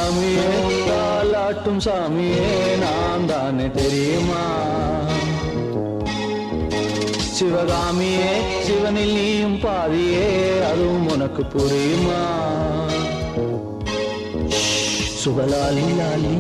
சாமியே தாலாட்டும் சாமியே நான் தானே தெரியுமா சிவகாமியே சிவனில் நீயும் பாதியே அதுவும் உனக்கு புரியுமா சுகலாலி லாலி